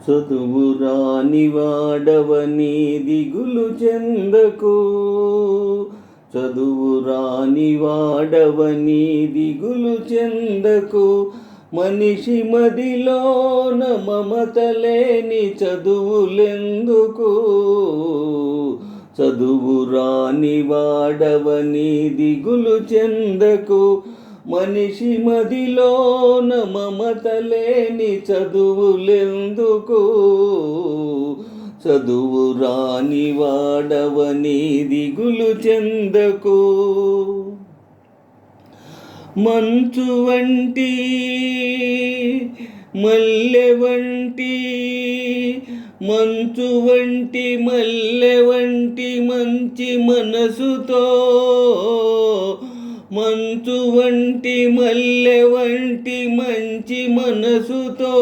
చదువు రాని వాడవని దిగులు చెందకు. చదువు రాని వాడవని దిగులు చెందకు. మనిషి మదిలోన మమత లేని చదువులెందుకు. చదువు రాని వాడవని దిగులు చెందకు. మనిషి మదిలోన మమత లేని చదువులెందుకు. చదువు రాని వాడవని దిగులు చెందకు. మంచు వంటి మల్లె వంటి, మంచు వంటి మల్లె వంటి మంచి మనసుతో, మంచు వంటి మల్లె వంటి మంచి మనసుతో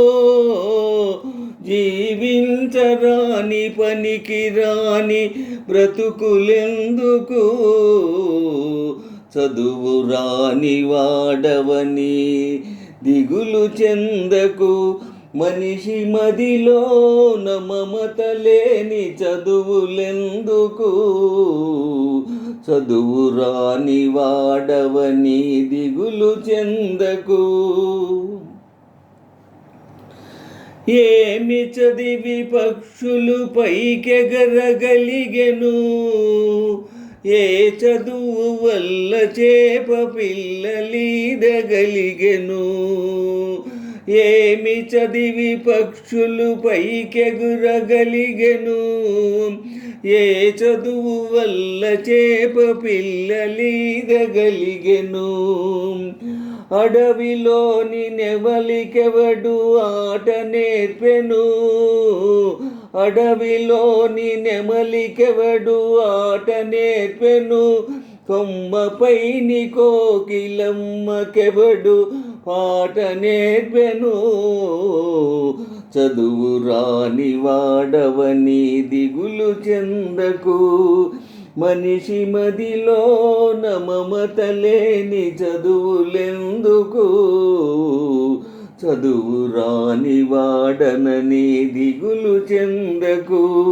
జీవించరాని పనికి రాని బ్రతుకులెందుకు. చదువు రాని వాడవని దిగులు చెందకు. మనిషి మదిలోన మమత లేని చదువులెందుకు. చదువు రాని వాడవని దిగులు చెందకు. ఏమి చదివి పక్షులు పైకెగరగలిగెను. ఏ చదువు వల్ల చేప పిల్లలీదగలిగెను. ఏమి చదివి పక్షులు పైకెగురగలిగెను. ఏ చదువు వల్ల చేప పిల్లలీదగలిగెను. అడవిలోని నెమలికెవడు ఆట నేర్పెను. అడవిలోని నెమలికెవడు ఆట నేర్పెను. కొమ్మపైని కోకిలమ్మకెవడు పాట నేర్పెను. చదువు రాని వాడవని దిగులు చెందకు. మనిషి మదిలోన మమత లేని చదువులెందుకు. చదువు రాని వాడనని దిగులు చెందకు.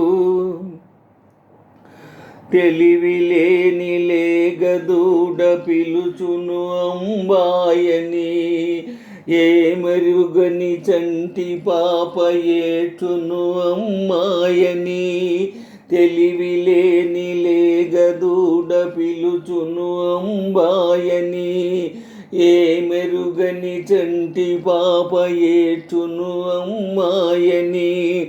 తెలివిలేని లేగదూడ పిలుచును అంబాయని. ఏ మెరుగని చంటి పాప ఏటును అమ్మాయని. తెలివిలేని లేగదూడ పిలుచును అంబాయని. ఏ మెరుగని చంటి పాప ఏటును అమ్మాయని.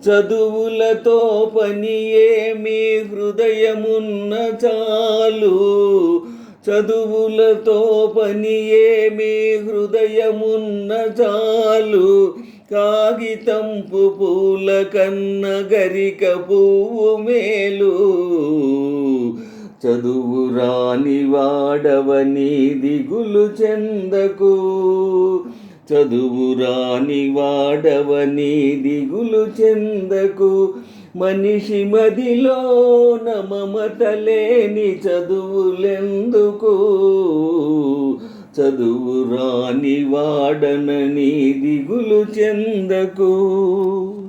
చదువులతో పని ఏమి హృదయమున్న చాలు. చదువులతో పని ఏమి హృదయమున్న చాలు. కాగితంపు పూల కన్న గరిక పువ్వు మేలు. చదువు రాని వాడవని దిగులు చెందకు. చదువు రాని వాడవని దిగులు చెందకు. మనిషి మదిలోన మమత లేని చదువులెందుకు. చదువు రాని వాడనని దిగులు చెందకు.